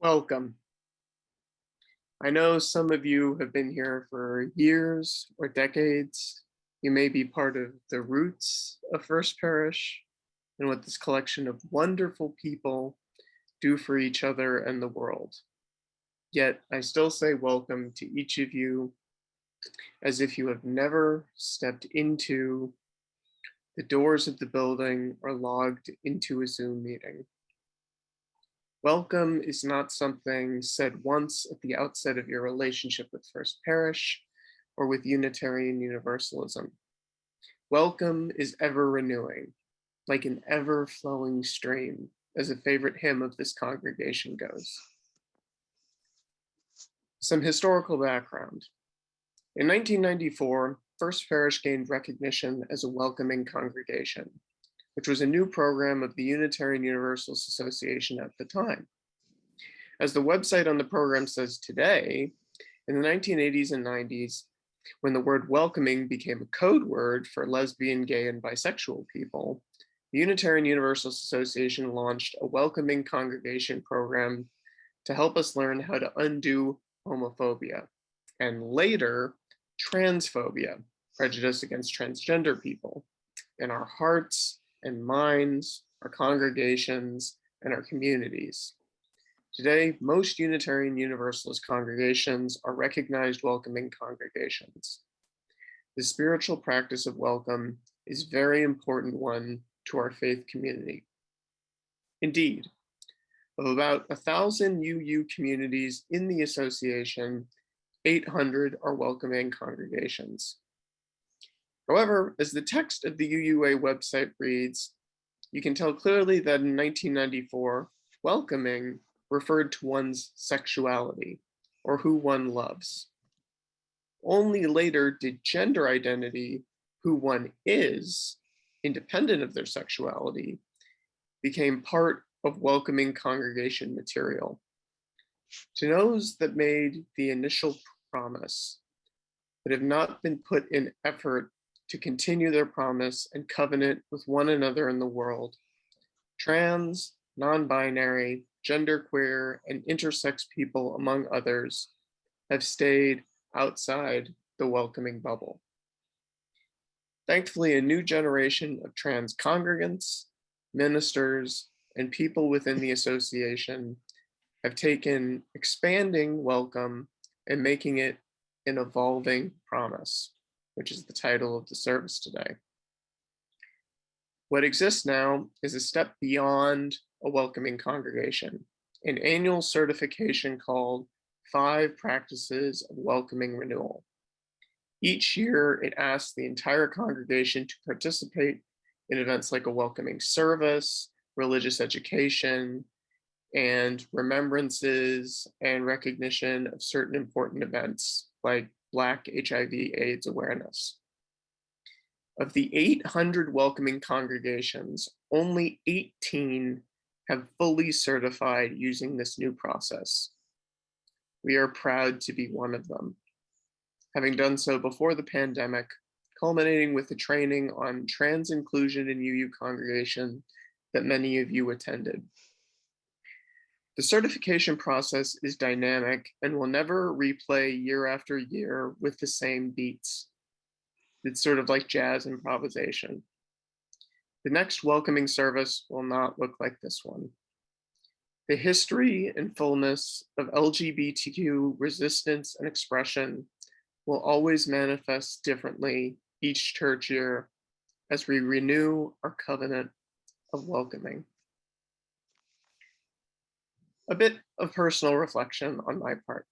Welcome. I know some of you have been here for years or decades. You may be part of the roots of First Parish and what this collection of wonderful people do for each other and the world. Yet I still say welcome to each of you as if you have never stepped into the doors of the building or logged into a Zoom meeting. Welcome is not something said once at the outset of your relationship with First Parish or with Unitarian Universalism. Welcome is ever renewing, like an ever flowing stream, as a favorite hymn of this congregation goes. Some historical background. In 1994, First Parish gained recognition as a welcoming congregation, which was a new program of the Unitarian Universalist Association at the time. As the website on the program says today, in the 1980s and 90s, when the word welcoming became a code word for lesbian, gay, and bisexual people, the Unitarian Universalist Association launched a welcoming congregation program to help us learn how to undo homophobia, and later, transphobia, prejudice against transgender people, in our hearts and minds, our congregations, and our communities. Today, most Unitarian Universalist congregations are recognized welcoming congregations. The spiritual practice of welcome is a very important one to our faith community. Indeed, of about 1,000 UU communities in the association, 800 are welcoming congregations. However, as the text of the UUA website reads, you can tell clearly that in 1994, welcoming referred to one's sexuality or who one loves. Only later did gender identity, who one is, independent of their sexuality, became part of welcoming congregation material. To those that made the initial promise, but have not been put in effort to continue their promise and covenant with one another in the world, trans, non-binary, genderqueer, and intersex people, among others, have stayed outside the welcoming bubble. Thankfully, a new generation of trans congregants, ministers, and people within the association have taken expanding welcome and making it an evolving promise, which is the title of the service today. What exists now is a step beyond a welcoming congregation, an annual certification called 5 Practices of Welcoming Renewal. Each year, it asks the entire congregation to participate in events like a welcoming service, religious education, and remembrances and recognition of certain important events like Black HIV/AIDS awareness. Of the 800 welcoming congregations, only 18 have fully certified using this new process. We are proud to be one of them, having done so before the pandemic, culminating with the training on trans inclusion in UU congregation that many of you attended. The certification process is dynamic and will never replay year after year with the same beats. It's sort of like jazz improvisation. The next welcoming service will not look like this one. The history and fullness of LGBTQ resistance and expression will always manifest differently each church year as we renew our covenant of welcoming. A bit of personal reflection on my part.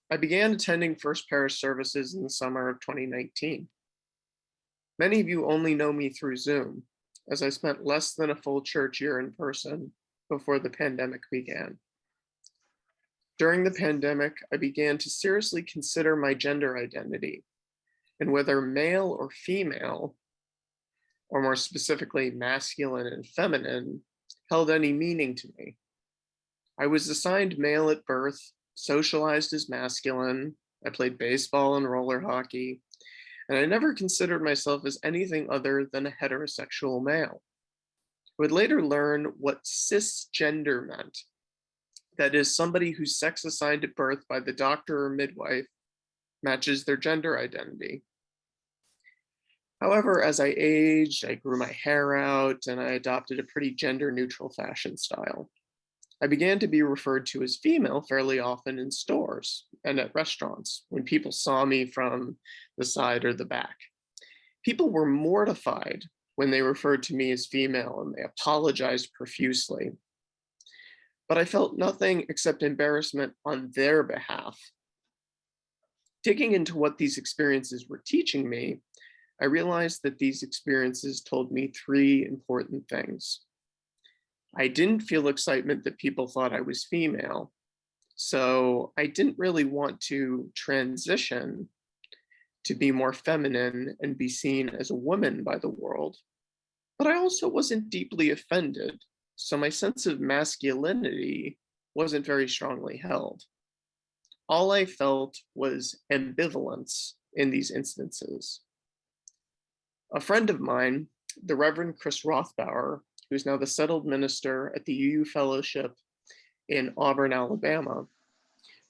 I began attending First Parish services in the summer of 2019. Many of you only know me through Zoom, as I spent less than a full church year in person before the pandemic began. During the pandemic, I began to seriously consider my gender identity and whether male or female, or more specifically masculine and feminine, held any meaning to me. I was assigned male at birth, socialized as masculine. I played baseball and roller hockey, and I never considered myself as anything other than a heterosexual male. I would later learn what cisgender meant, That is, somebody whose sex assigned at birth by the doctor or midwife matches their gender identity. However, as I aged, I grew my hair out and I adopted a pretty gender neutral fashion style. I began to be referred to as female fairly often in stores and at restaurants when people saw me from the side or the back. People were mortified when they referred to me as female and they apologized profusely. But I felt nothing except embarrassment on their behalf. Digging into what these experiences were teaching me, I realized that these experiences told me three important things. I didn't feel excitement that people thought I was female, so I didn't really want to transition to be more feminine and be seen as a woman by the world. But I also wasn't deeply offended, so my sense of masculinity wasn't very strongly held. All I felt was ambivalence in these instances. A friend of mine, the Reverend Chris Rothbauer, who's now the settled minister at the UU Fellowship in Auburn, Alabama,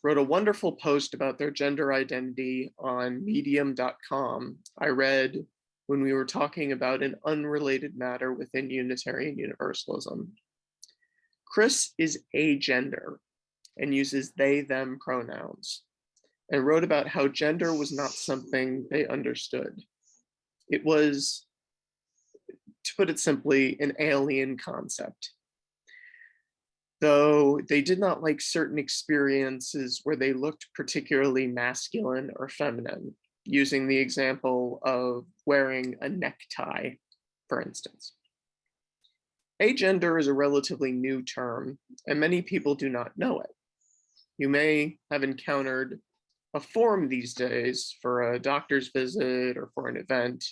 wrote a wonderful post about their gender identity on medium.com. I read when we were talking about an unrelated matter within Unitarian Universalism. Chris is agender and uses they, them pronouns, and wrote about how gender was not something they understood. It was, to put it simply, an alien concept. Though they did not like certain experiences where they looked particularly masculine or feminine, using the example of wearing a necktie, for instance. Agender is a relatively new term, and many people do not know it. You may have encountered a form these days for a doctor's visit or for an event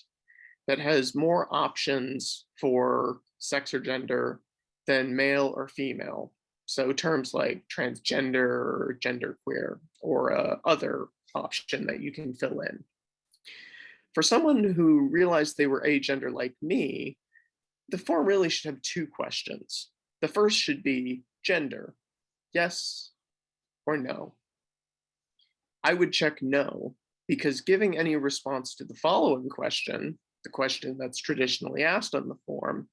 that has more options for sex or gender than male or female. So terms like transgender or genderqueer or other option that you can fill in. For someone who realized they were agender like me, the form really should have two questions. The first should be gender, yes or no. I would check no, because giving any response to the following question, the question that's traditionally asked on the form,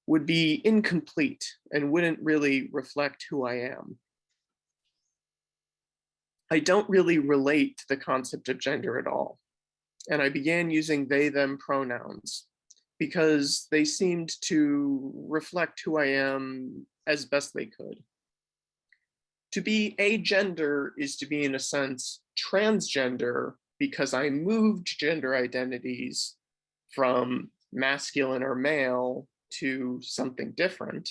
would be incomplete and wouldn't really reflect who I am. I don't really relate to the concept of gender at all, and I began using they, them pronouns because they seemed to reflect who I am as best they could. To be agender is to be, in a sense, transgender because I moved gender identities from masculine or male to something different.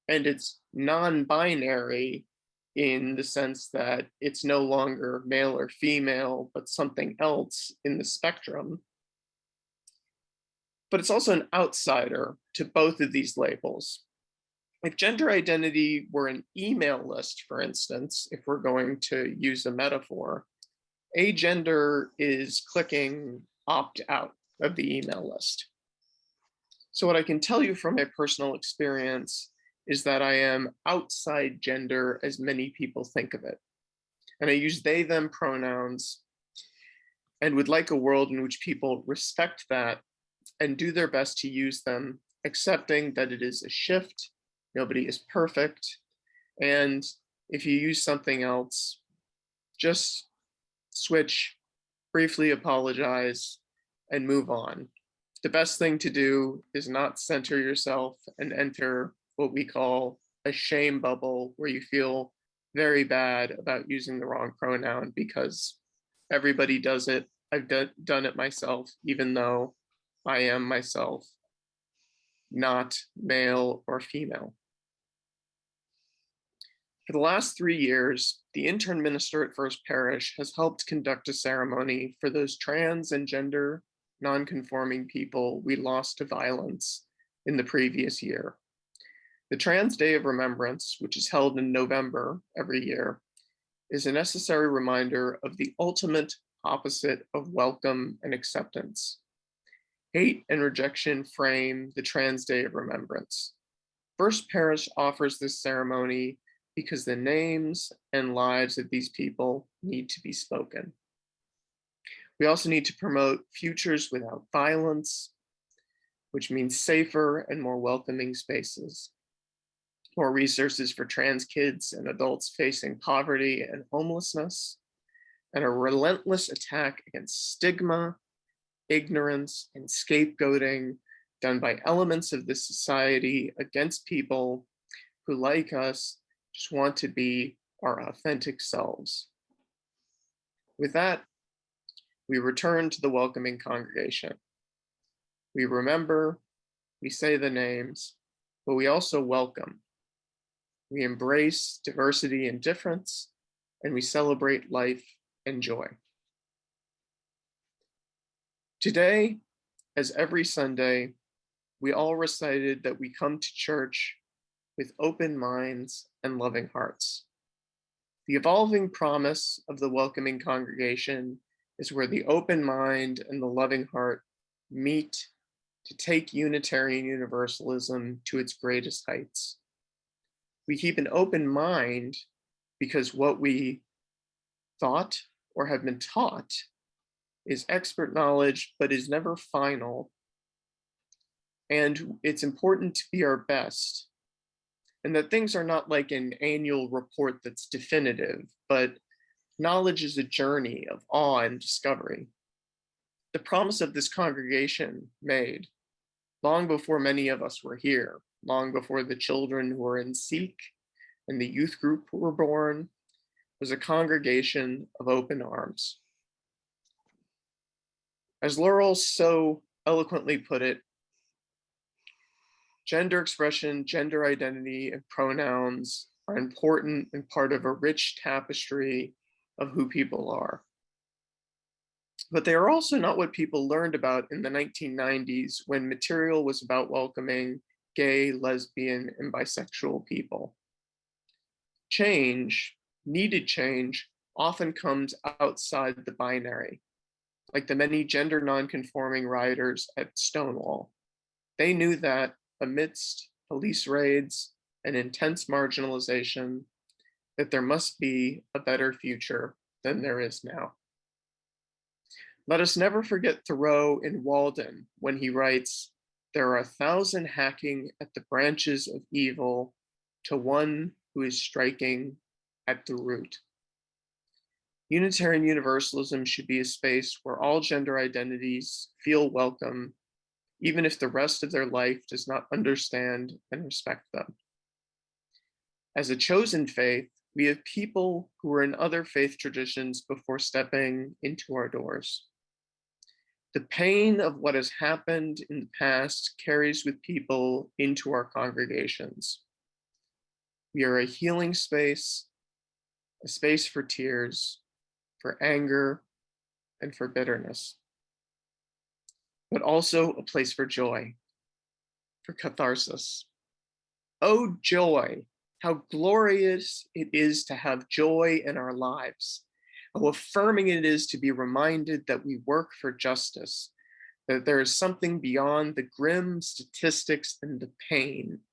And it's non-binary in the sense that it's no longer male or female, but something else in the spectrum. But it's also an outsider to both of these labels. If gender identity were an email list, for instance, if we're going to use a metaphor, agender is clicking opt out of the email list. So what I can tell you from my personal experience is that I am outside gender as many people think of it. And I use they, them pronouns and would like a world in which people respect that and do their best to use them, accepting that it is a shift. Nobody is perfect. And if you use something else, just switch, briefly apologize, and move on. The best thing to do is not center yourself and enter what we call a shame bubble where you feel very bad about using the wrong pronoun because everybody does it. I've done it myself, even though I am myself not male or female. For the last 3 years, the intern minister at First Parish has helped conduct a ceremony for those trans and gender non-conforming people we lost to violence in the previous year. The Trans Day of Remembrance, which is held in November every year, is a necessary reminder of the ultimate opposite of welcome and acceptance. Hate and rejection frame the Trans Day of Remembrance. First Parish offers this ceremony because the names and lives of these people need to be spoken. We also need to promote futures without violence, which means safer and more welcoming spaces, more resources for trans kids and adults facing poverty and homelessness, and a relentless attack against stigma, ignorance, and scapegoating done by elements of this society against people who, like us, just want to be our authentic selves. With that, we return to the welcoming congregation. We remember, we say the names, but we also welcome. We embrace diversity and difference, and we celebrate life and joy. Today, as every Sunday, we all recited that we come to church with open minds and loving hearts. The evolving promise of the welcoming congregation is where the open mind and the loving heart meet to take Unitarian Universalism to its greatest heights. We keep an open mind because what we thought or have been taught is expert knowledge, but is never final. And it's important to be our best. And that things are not like an annual report that's definitive, but knowledge is a journey of awe and discovery. The promise of this congregation made long before many of us were here, long before the children who were in Seek and the youth group who were born, was a congregation of open arms. As Laurel so eloquently put it, gender expression, gender identity, and pronouns are important and part of a rich tapestry of who people are. But they are also not what people learned about in the 1990s when material was about welcoming gay, lesbian, and bisexual people. Change, needed change, often comes outside the binary, like the many gender nonconforming rioters at Stonewall. They knew that amidst police raids and intense marginalization, that there must be a better future than there is now. Let us never forget Thoreau in Walden when he writes, "There are 1,000 hacking at the branches of evil to one who is striking at the root." Unitarian Universalism should be a space where all gender identities feel welcome, even if the rest of their life does not understand and respect them. As a chosen faith, we have people who were in other faith traditions before stepping into our doors. The pain of what has happened in the past carries with people into our congregations. We are a healing space, a space for tears, for anger, and for bitterness, but also a place for joy, for catharsis. Oh, joy, how glorious it is to have joy in our lives. How affirming it is to be reminded that we work for justice, that there is something beyond the grim statistics and the pain,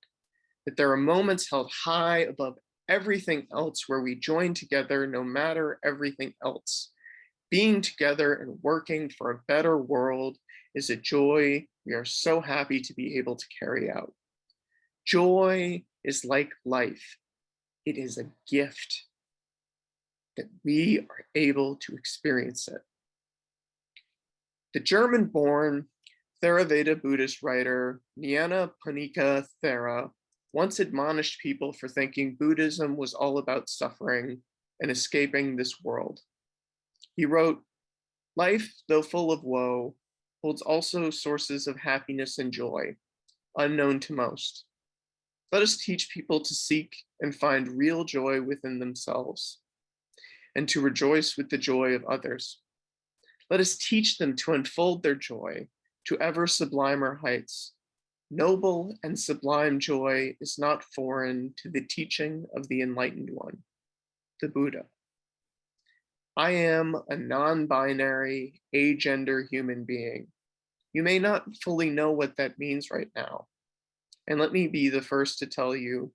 that there are moments held high above everything else where we join together no matter everything else. Being together and working for a better world is a joy we are so happy to be able to carry out. Joy is like life. It is a gift that we are able to experience it. The German-born Theravada Buddhist writer Nyanaponika Thera once admonished people for thinking Buddhism was all about suffering and escaping this world. He wrote, "Life, though full of woe, holds also sources of happiness and joy, unknown to most. Let us teach people to seek and find real joy within themselves, and to rejoice with the joy of others. Let us teach them to unfold their joy to ever sublimer heights. Noble and sublime joy is not foreign to the teaching of the enlightened one, the Buddha. I am a non-binary, agender human being. You may not fully know what that means right now. And let me be the first to tell you,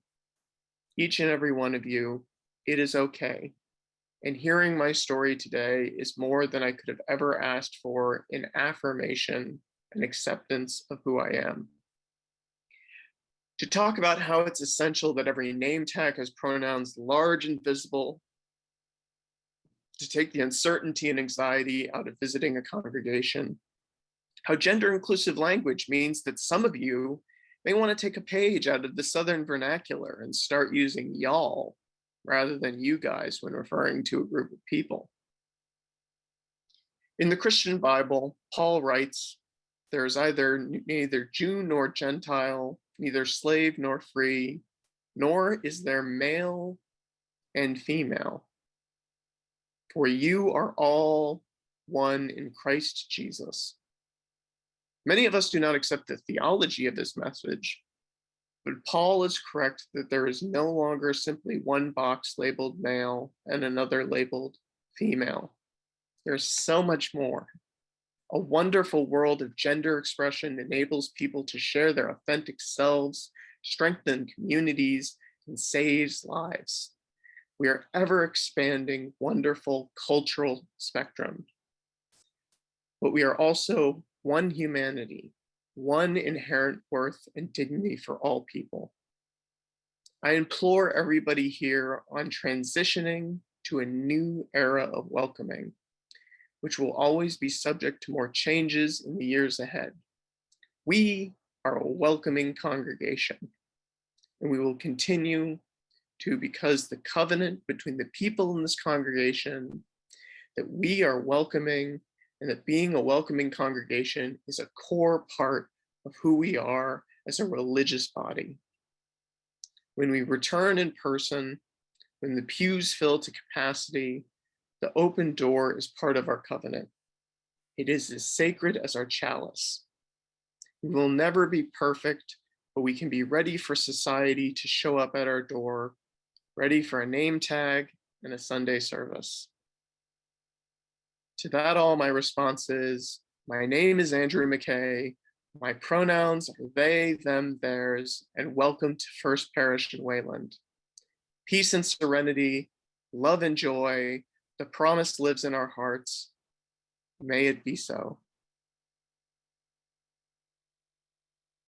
each and every one of you, it is okay. And hearing my story today is more than I could have ever asked for in affirmation and acceptance of who I am. To talk about how it's essential that every name tag has pronouns large and visible, to take the uncertainty and anxiety out of visiting a congregation, how gender inclusive language means that some of you may want to take a page out of the Southern vernacular and start using y'all rather than you guys when referring to a group of people. In the Christian Bible, Paul writes, there is neither Jew nor Gentile, neither slave nor free, nor is there male and female. For you are all one in Christ Jesus. Many of us do not accept the theology of this message, but Paul is correct that there is no longer simply one box labeled male and another labeled female. There's so much more. A wonderful world of gender expression enables people to share their authentic selves, strengthen communities, and saves lives. We are ever expanding, wonderful cultural spectrum. But we are also one humanity, one inherent worth and dignity for all people. I implore everybody here on transitioning to a new era of welcoming, which will always be subject to more changes in the years ahead. We are a welcoming congregation, and we will continue to, because the covenant between the people in this congregation, that we are welcoming, and that being a welcoming congregation is a core part of who we are as a religious body. When we return in person, when the pews fill to capacity, the open door is part of our covenant. It is as sacred as our chalice. We will never be perfect, but we can be ready for society to show up at our door, ready for a name tag and a Sunday service. To that all, my response is, my name is Andrew Mackay. My pronouns are they, them, theirs, and welcome to First Parish in Wayland. Peace and serenity, love and joy, the promise lives in our hearts. May it be so.